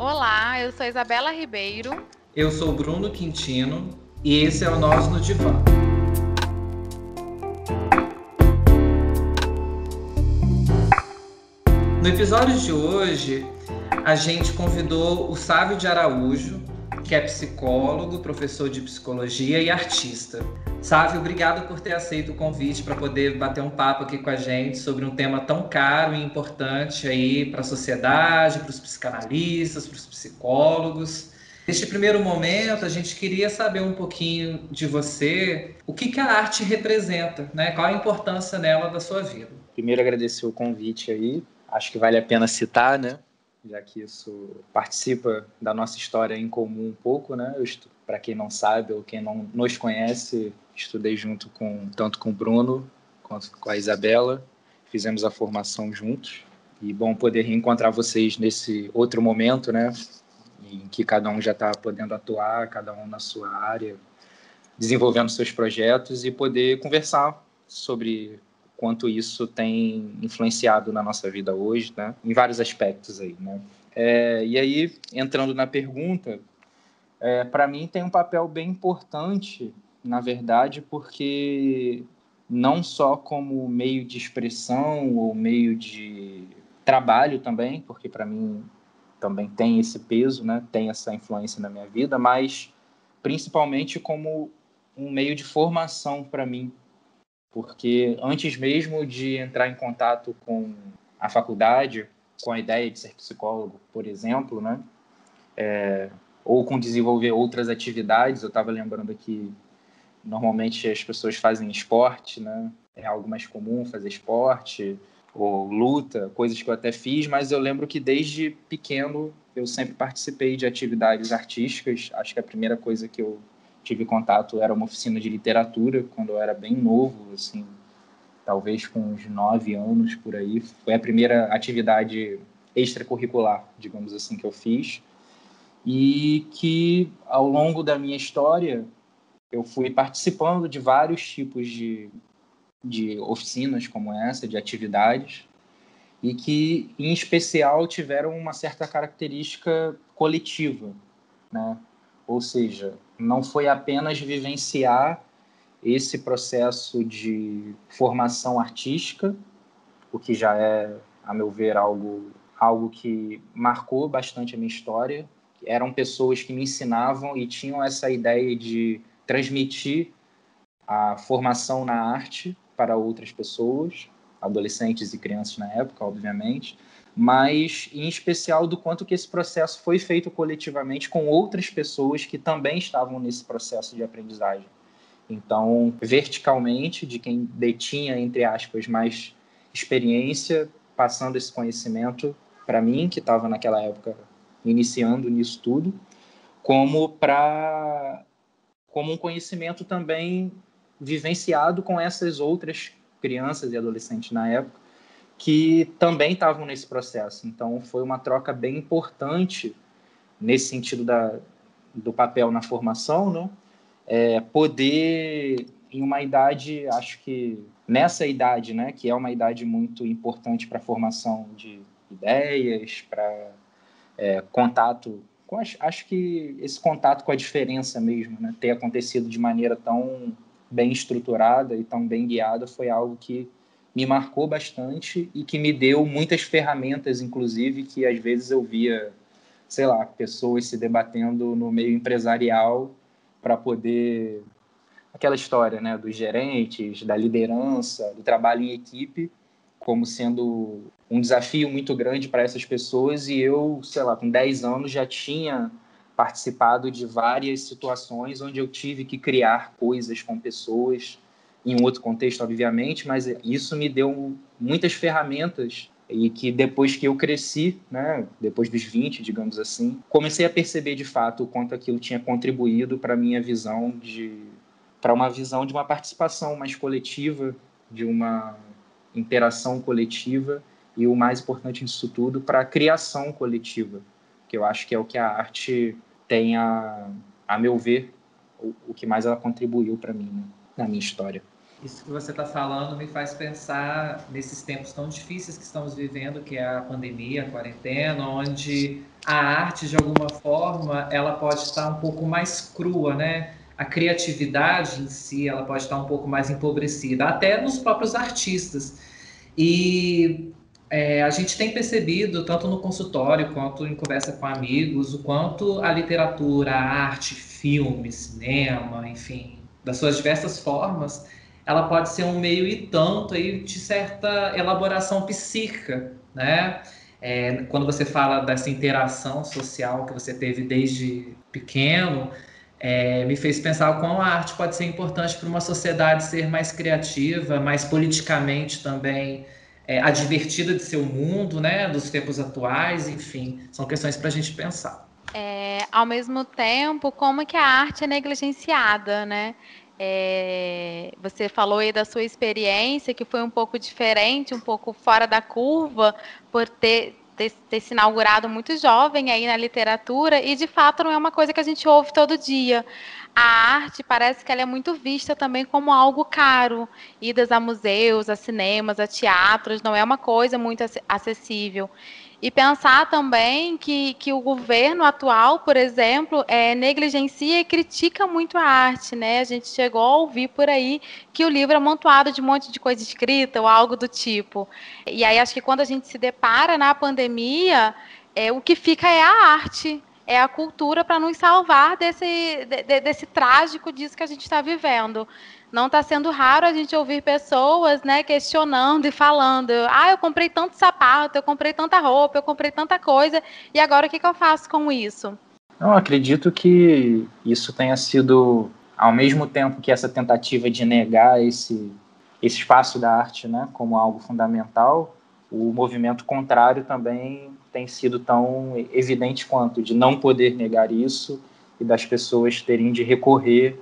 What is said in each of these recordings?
Olá, eu sou Isabela Ribeiro. Eu sou Bruno Quintino e esse é o Nós no Divã. No episódio de hoje, a gente convidou o Sávio de Araújo, que é psicólogo, professor de psicologia e artista. Sávio, obrigado por ter aceito o convite para poder bater um papo aqui com a gente sobre um tema tão caro e importante aí para a sociedade, para os psicanalistas, para os psicólogos. Neste primeiro momento, a gente queria saber um pouquinho de você, o que a arte representa, né? Qual a importância nela da sua vida? Primeiro, agradecer o convite aí. Acho que vale a pena citar, né? Já que isso participa da nossa história em comum um pouco, né? Para quem não sabe ou quem não nos conhece, estudei junto tanto com o Bruno quanto com a Isabela. Fizemos a formação juntos. E bom poder reencontrar vocês nesse outro momento, né? Em que cada um já está podendo atuar, cada um na sua área, desenvolvendo seus projetos e poder conversar sobre quanto isso tem influenciado na nossa vida hoje, né? Em vários aspectos aí, né? E aí, entrando na pergunta, para mim tem um papel bem importante, na verdade, porque não só como meio de expressão ou meio de trabalho também, porque para mim também tem esse peso, né? Tem essa influência na minha vida, mas principalmente como um meio de formação para mim, porque antes mesmo de entrar em contato com a faculdade, com a ideia de ser psicólogo, por exemplo, né? Ou com desenvolver outras atividades, eu estava lembrando que normalmente as pessoas fazem esporte, né? É algo mais comum fazer esporte ou luta, coisas que eu até fiz, mas eu lembro que desde pequeno eu sempre participei de atividades artísticas. Acho que a primeira coisa que eu tive contato era uma oficina de literatura, quando eu era bem novo, assim, talvez com uns 9 anos por aí. Foi a primeira atividade extracurricular, digamos assim, que eu fiz. E que, ao longo da minha história, eu fui participando de vários tipos de oficinas como essa, de atividades, e que, em especial, tiveram uma certa característica coletiva, né? Ou seja, não foi apenas vivenciar esse processo de formação artística, o que já é, a meu ver, algo que marcou bastante a minha história. Eram pessoas que me ensinavam e tinham essa ideia de transmitir a formação na arte para outras pessoas, adolescentes e crianças na época, obviamente, mas em especial do quanto que esse processo foi feito coletivamente com outras pessoas que também estavam nesse processo de aprendizagem. Então, verticalmente, de quem detinha, entre aspas, mais experiência, passando esse conhecimento para mim, que estava naquela época iniciando nisso tudo, como um conhecimento também vivenciado com essas outras crianças e adolescentes na época, que também estavam nesse processo. Então, foi uma troca bem importante nesse sentido do papel na formação, né? Poder, em uma idade, acho que nessa idade, né, que é uma idade muito importante para a formação de ideias, para contato, acho que esse contato com a diferença mesmo, né, ter acontecido de maneira tão bem estruturada e tão bem guiada, foi algo que me marcou bastante e que me deu muitas ferramentas, inclusive, que às vezes eu via, sei lá, pessoas se debatendo no meio empresarial para poder... Aquela história, né, dos gerentes, da liderança, do trabalho em equipe, como sendo um desafio muito grande para essas pessoas, e eu, sei lá, com 10 anos já tinha participado de várias situações onde eu tive que criar coisas com pessoas, em um outro contexto, obviamente, mas isso me deu muitas ferramentas e que depois que eu cresci, né, depois dos 20, digamos assim, comecei a perceber de fato o quanto aquilo tinha contribuído para a minha visão para uma visão de uma participação mais coletiva, de uma interação coletiva e, o mais importante disso tudo, para a criação coletiva, que eu acho que é o que a arte tem, a meu ver, o que mais ela contribuiu para mim, né, na minha história. Isso que você está falando me faz pensar nesses tempos tão difíceis que estamos vivendo, que é a pandemia, a quarentena, onde a arte, de alguma forma, ela pode estar um pouco mais crua, né? A criatividade em si, ela pode estar um pouco mais empobrecida, até nos próprios artistas. E a gente tem percebido, tanto no consultório quanto em conversa com amigos, o quanto a literatura, a arte, filme, cinema, enfim, das suas diversas formas, ela pode ser um meio e tanto aí de certa elaboração psíquica, né? Quando você fala dessa interação social que você teve desde pequeno, me fez pensar o quão a arte pode ser importante para uma sociedade ser mais criativa, mais politicamente também advertida de seu mundo, né? Dos tempos atuais, enfim, são questões para a gente pensar. Ao mesmo tempo, como que a arte é negligenciada, né? Você falou aí da sua experiência, que foi um pouco diferente, um pouco fora da curva, por ter se inaugurado muito jovem aí na literatura, e de fato não é uma coisa que a gente ouve todo dia. A arte parece que ela é muito vista também como algo caro. Idas a museus, a cinemas, a teatros, não é uma coisa muito acessível. E pensar também que o governo atual, por exemplo, negligencia e critica muito a arte, né? A gente chegou a ouvir por aí que o livro é amontoado de um monte de coisa escrita ou algo do tipo. E aí acho que quando a gente se depara na pandemia, o que fica é a arte, é a cultura para nos salvar desse trágico disso que a gente está vivendo. Não está sendo raro a gente ouvir pessoas, né, questionando e falando: eu comprei tanto sapato, eu comprei tanta roupa, eu comprei tanta coisa, e agora o que eu faço com isso? Não, acredito que isso tenha sido, ao mesmo tempo que essa tentativa de negar esse espaço da arte, né, como algo fundamental, o movimento contrário também tem sido tão evidente quanto, de não poder negar isso e das pessoas terem de recorrer,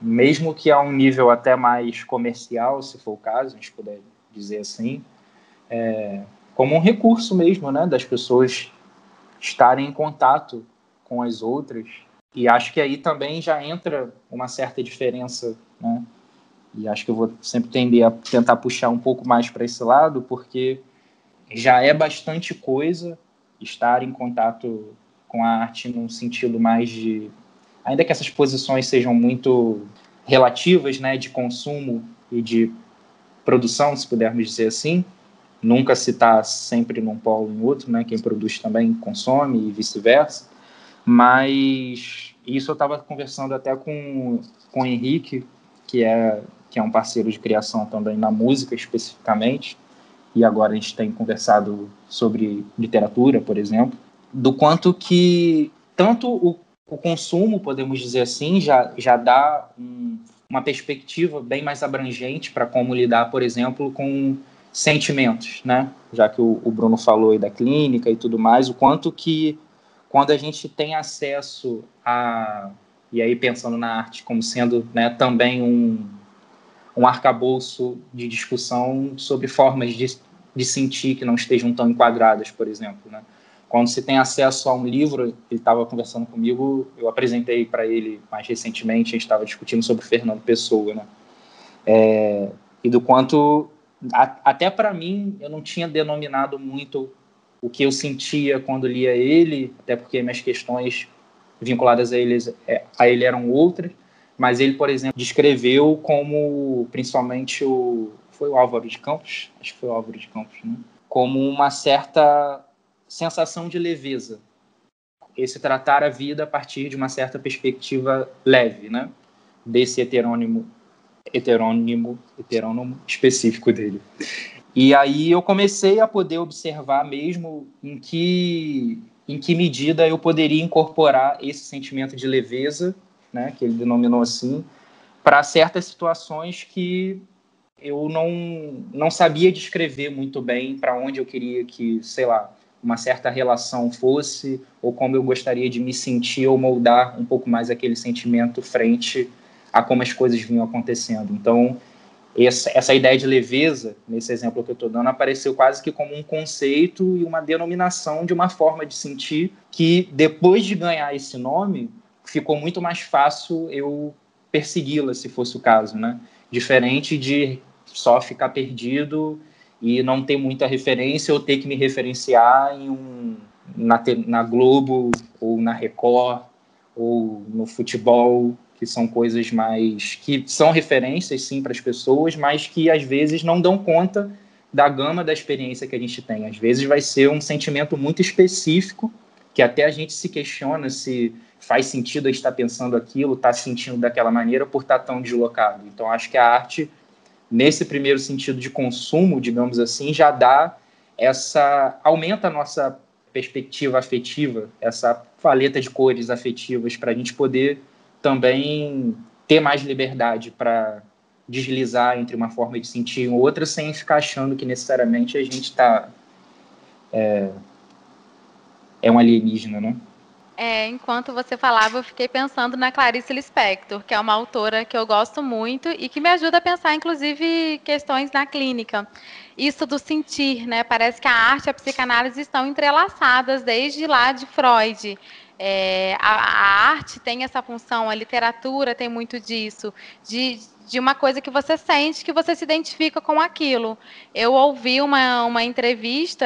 mesmo que a um nível até mais comercial, se for o caso, a gente puder dizer assim, como um recurso mesmo, né, das pessoas estarem em contato com as outras. E acho que aí também já entra uma certa diferença, né? E acho que eu vou sempre tender a tentar puxar um pouco mais para esse lado, porque já é bastante coisa estar em contato com a arte num sentido mais de... Ainda que essas posições sejam muito relativas, né, de consumo e de produção, se pudermos dizer assim, nunca se está sempre num polo em outro, né? Quem produz também consome e vice-versa. Mas isso eu estava conversando até com o Henrique, que é um parceiro de criação também na música especificamente, e agora a gente tem conversado sobre literatura, por exemplo, do quanto que tanto o consumo, podemos dizer assim, já dá uma perspectiva bem mais abrangente para como lidar, por exemplo, com sentimentos, né? Já que o Bruno falou aí da clínica e tudo mais, o quanto que quando a gente tem acesso a... E aí pensando na arte como sendo, né, também um arcabouço de discussão sobre formas de sentir que não estejam tão enquadradas, por exemplo, né? Quando se tem acesso a um livro, ele estava conversando comigo, eu apresentei para ele mais recentemente, a gente estava discutindo sobre Fernando Pessoa, né? E do quanto, até para mim, eu não tinha denominado muito o que eu sentia quando lia ele, até porque minhas questões vinculadas a ele eram outras, mas ele, por exemplo, descreveu como, principalmente, foi o Álvaro de Campos? Acho que foi o Álvaro de Campos, né? Como uma certa sensação de leveza. Esse tratar a vida a partir de uma certa perspectiva leve, né? Desse heterônimo específico dele. E aí eu comecei a poder observar mesmo em que medida eu poderia incorporar esse sentimento de leveza, né, que ele denominou assim, para certas situações que eu não sabia descrever muito bem para onde eu queria que, sei lá, uma certa relação fosse, ou como eu gostaria de me sentir ou moldar um pouco mais aquele sentimento frente a como as coisas vinham acontecendo. Então, essa ideia de leveza, nesse exemplo que eu estou dando, apareceu quase que como um conceito e uma denominação de uma forma de sentir que, depois de ganhar esse nome, ficou muito mais fácil eu persegui-la, se fosse o caso, né? diferente de só ficar perdido e não ter muita referência ou ter que me referenciar na Globo ou na Record ou no futebol, que são coisas mais que são referências sim para as pessoas, mas que às vezes não dão conta da gama da experiência que a gente tem. Às vezes vai ser um sentimento muito específico que até a gente se questiona se faz sentido a gente estar pensando aquilo, estar sentindo daquela maneira por estar tão deslocado. Então acho que a arte, nesse primeiro sentido de consumo, digamos assim, já aumenta a nossa perspectiva afetiva, essa paleta de cores afetivas para a gente poder também ter mais liberdade para deslizar entre uma forma de sentir e outra sem ficar achando que necessariamente a gente é um alienígena, né? Enquanto você falava, eu fiquei pensando na Clarice Lispector, que é uma autora que eu gosto muito e que me ajuda a pensar, inclusive, questões na clínica. Isso do sentir, né? Parece que a arte e a psicanálise estão entrelaçadas desde lá de Freud. A arte tem essa função, a literatura tem muito disso, de uma coisa que você sente, que você se identifica com aquilo. Eu ouvi uma entrevista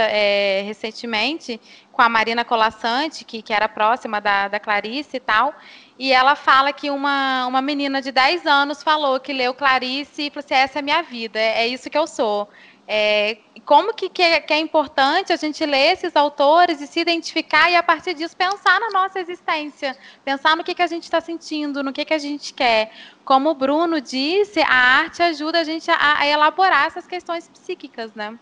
recentemente com a Marina Colasanti, que era próxima da Clarice e tal, e ela fala que uma menina de 10 anos falou que leu Clarice e falou assim, essa é a minha vida, é isso que eu sou. Como que é importante a gente ler esses autores e se identificar e, a partir disso, pensar na nossa existência, pensar no que a gente está sentindo, no que a gente quer. Como o Bruno disse, a arte ajuda a gente a elaborar essas questões psíquicas, né?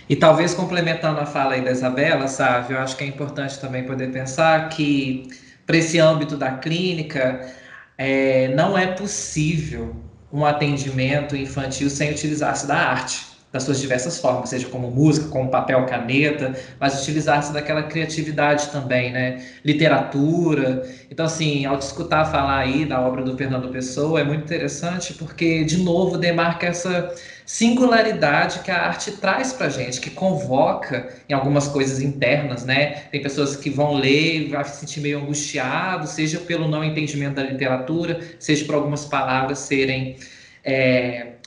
E talvez complementando a fala aí da Isabela, sabe, eu acho que é importante também poder pensar que, para esse âmbito da clínica, não é possível um atendimento infantil sem utilizar-se da arte, das suas diversas formas, seja como música, como papel, caneta, mas utilizar-se daquela criatividade também, né? Literatura. Então, assim, ao te escutar falar aí da obra do Fernando Pessoa, é muito interessante porque, de novo, demarca essa singularidade que a arte traz para gente, que convoca em algumas coisas internas, né? Tem pessoas que vão ler e vai se sentir meio angustiado, seja pelo não entendimento da literatura, seja por algumas palavras serem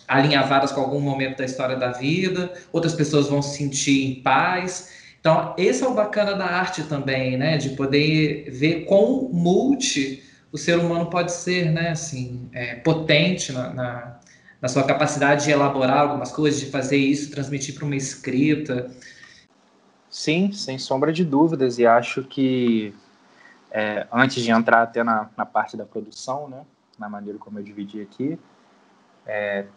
alinhavadas com algum momento da história da vida, outras pessoas vão se sentir em paz. Então, esse é o bacana da arte também, né? De poder ver quão multi o ser humano pode ser, né? Assim, potente na sua capacidade de elaborar algumas coisas, de fazer isso, transmitir para uma escrita. Sim, sem sombra de dúvidas, e acho que antes de entrar até na parte da produção, né, na maneira como eu dividi aqui,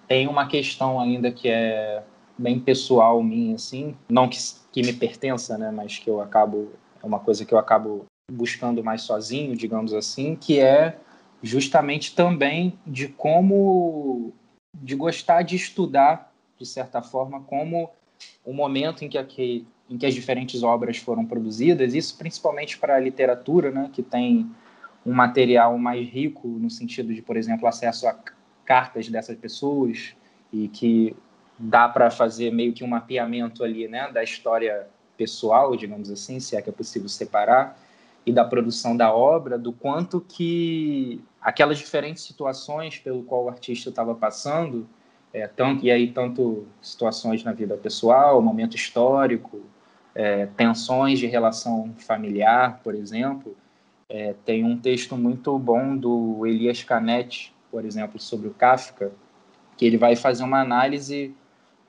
tem uma questão ainda que é bem pessoal minha, assim, não que me pertença, né, mas que é uma coisa que eu acabo buscando mais sozinho, digamos assim, que é justamente também de gostar de estudar, de certa forma, como o momento em que as diferentes obras foram produzidas, isso principalmente para a literatura, né, que tem um material mais rico no sentido de, por exemplo, acesso a cartas dessas pessoas e que dá para fazer meio que um mapeamento ali, né, da história pessoal, digamos assim, se é que é possível separar, e da produção da obra, do quanto que aquelas diferentes situações pelo qual o artista estava passando, tanto situações na vida pessoal, momento histórico, tensões de relação familiar, por exemplo. Tem um texto muito bom do Elias Canetti, por exemplo, sobre o Kafka, que ele vai fazer uma análise,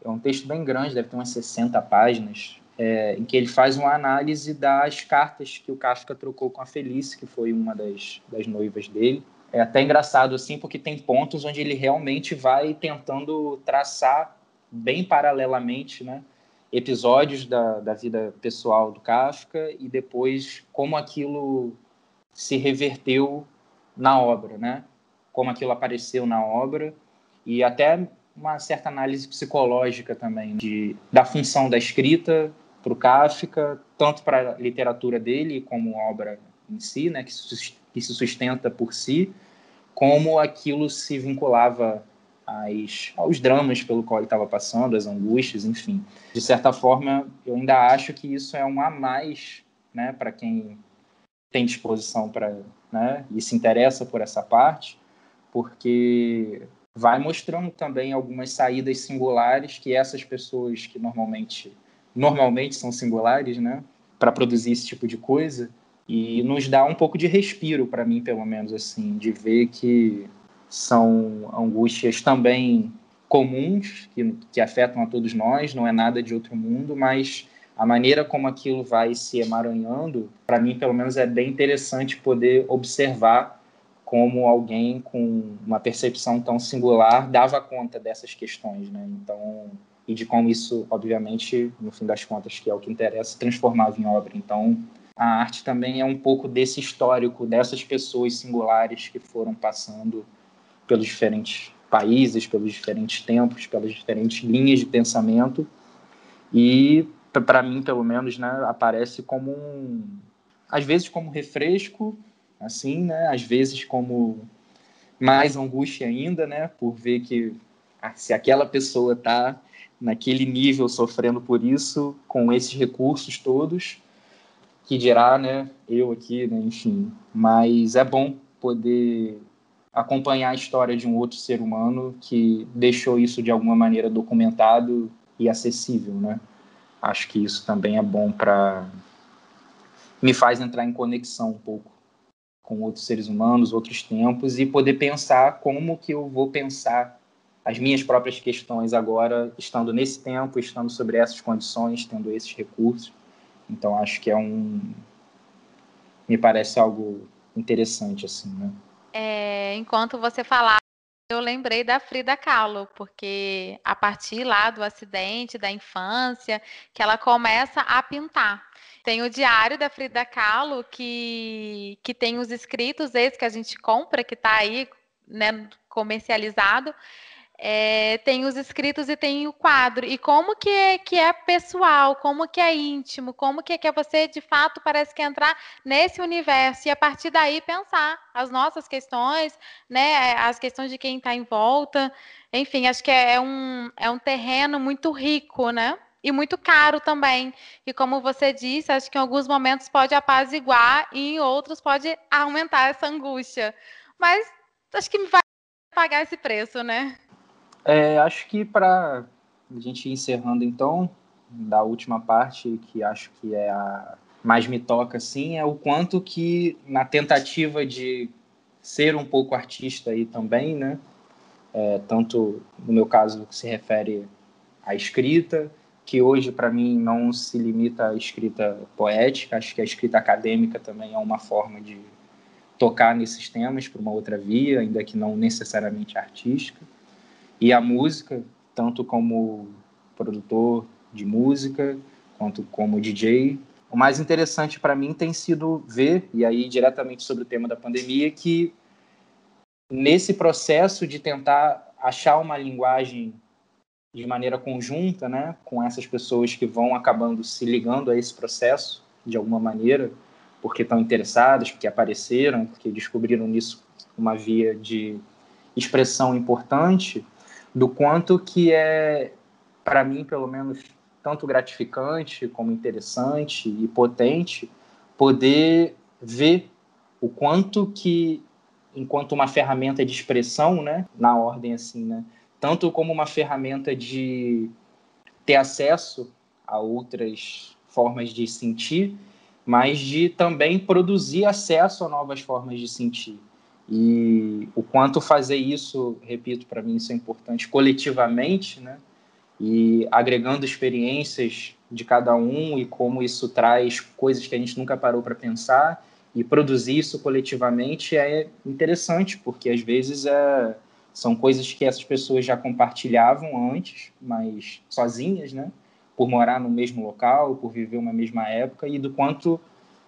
é um texto bem grande, deve ter umas 60 páginas, em que ele faz uma análise das cartas que o Kafka trocou com a Felice, que foi uma das noivas dele. É até engraçado, assim, porque tem pontos onde ele realmente vai tentando traçar bem paralelamente, né, episódios da vida pessoal do Kafka e depois como aquilo se reverteu na obra, né? Como aquilo apareceu na obra e até uma certa análise psicológica também da função da escrita para o Kafka, tanto para a literatura dele como obra em si, né? Que se sustenta por si, como aquilo se vinculava aos dramas pelo qual ele estava passando, às angústias, enfim. De certa forma, eu ainda acho que isso é um a mais, né, para quem tem disposição para, né, e se interessa por essa parte, porque vai mostrando também algumas saídas singulares que essas pessoas que normalmente são singulares, né, para produzir esse tipo de coisa, e nos dá um pouco de respiro, para mim, pelo menos, assim, de ver que são angústias também comuns, que afetam a todos nós, não é nada de outro mundo, mas a maneira como aquilo vai se emaranhando, para mim, pelo menos, é bem interessante poder observar como alguém com uma percepção tão singular dava conta dessas questões, né? Então, e de como isso, obviamente, no fim das contas, que é o que interessa, transformava em obra. Então, a arte também é um pouco desse histórico, dessas pessoas singulares que foram passando pelos diferentes países, pelos diferentes tempos, pelas diferentes linhas de pensamento. E, para mim, pelo menos, né, aparece como às vezes como refresco, assim, né? Às vezes como mais angústia ainda, né? Por ver que se aquela pessoa está naquele nível sofrendo por isso, com esses recursos todos, que dirá, né? Eu aqui, né? Enfim. Mas é bom poder acompanhar a história de um outro ser humano que deixou isso de alguma maneira documentado e acessível, né? Acho que isso também é bom me faz entrar em conexão um pouco com outros seres humanos, outros tempos, e poder pensar como que eu vou pensar as minhas próprias questões agora, estando nesse tempo, estando sobre essas condições, tendo esses recursos. Então, acho que me parece algo interessante, assim, né? Enquanto você falava, eu lembrei da Frida Kahlo, porque a partir lá do acidente, da infância, que ela começa a pintar. Tem o diário da Frida Kahlo, que tem os escritos, esse que a gente compra, que está aí, né, comercializado. Tem os escritos e tem o quadro. E como que é pessoal, como que é íntimo, como que é você, de fato, parece que entrar nesse universo e, a partir daí, pensar as nossas questões, né, as questões de quem está em volta. Enfim, acho que é um terreno muito rico, né? E muito caro também. E como você disse, acho que em alguns momentos pode apaziguar e em outros pode aumentar essa angústia. Mas acho que vai pagar esse preço, né? Acho que para a gente ir encerrando, então, da última parte, que acho que é a mais me toca, assim, é o quanto que, na tentativa de ser um pouco artista aí também, né? Tanto, no meu caso, que se refere à escrita, que hoje, para mim, não se limita à escrita poética, acho que a escrita acadêmica também é uma forma de tocar nesses temas por uma outra via, ainda que não necessariamente artística. E a música, tanto como produtor de música, quanto como DJ. O mais interessante para mim tem sido ver, e aí diretamente sobre o tema da pandemia, que nesse processo de tentar achar uma linguagem de maneira conjunta, né, com essas pessoas que vão acabando se ligando a esse processo de alguma maneira, porque estão interessadas, porque apareceram, porque descobriram nisso uma via de expressão importante, do quanto que é, para mim, pelo menos, tanto gratificante como interessante e potente poder ver o quanto que, enquanto uma ferramenta de expressão, né, na ordem assim, né, tanto como uma ferramenta de ter acesso a outras formas de sentir, mas de também produzir acesso a novas formas de sentir. E o quanto fazer isso, repito, para mim isso é importante, coletivamente, né? E agregando experiências de cada um e como isso traz coisas que a gente nunca parou para pensar, e produzir isso coletivamente é interessante, porque às vezes são coisas que essas pessoas já compartilhavam antes, mas sozinhas, né? Por morar no mesmo local, por viver uma mesma época, e do quanto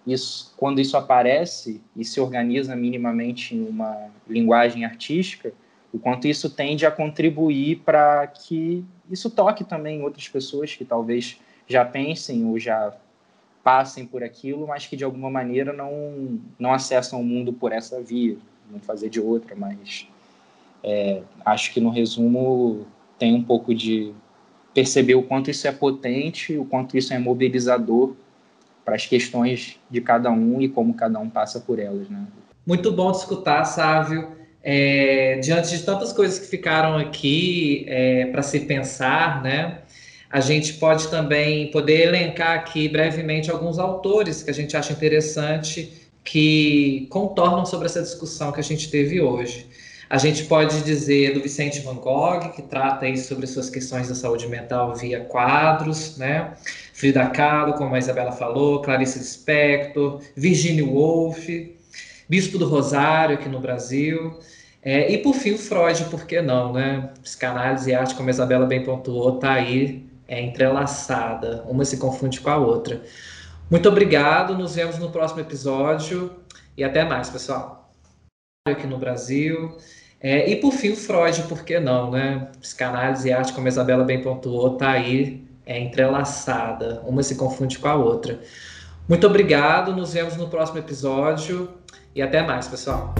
isso, quando isso aparece e se organiza minimamente em uma linguagem artística, o quanto isso tende a contribuir para que isso toque também outras pessoas que talvez já pensem ou já passem por aquilo, mas que de alguma maneira não acessam o mundo por essa via, vão fazer de outra, mas acho que no resumo tem um pouco de perceber o quanto isso é potente, o quanto isso é mobilizador para as questões de cada um e como cada um passa por elas, né? Muito bom te escutar, Sávio. diante de tantas coisas que ficaram aqui para se pensar, né? A gente pode também poder elencar aqui brevemente alguns autores que a gente acha interessante que contornam sobre essa discussão que a gente teve hoje. A gente pode dizer do Vicente Van Gogh, que trata aí sobre suas questões da saúde mental via quadros, né? Frida Kahlo, como a Isabela falou, Clarice Lispector, Virginia Woolf, Bispo do Rosário aqui no Brasil, e por fim o Freud, por que não, né? Psicanálise e arte, como a Isabela bem pontuou, tá aí entrelaçada, uma se confunde com a outra. Muito obrigado, nos vemos no próximo episódio e até mais, pessoal. Aqui no Brasil. E por fim o Freud, por que não, né? Psicanálise e arte, como a Isabela bem pontuou, tá aí entrelaçada, uma se confunde com a outra. Muito obrigado, nos vemos no próximo episódio e até mais, pessoal.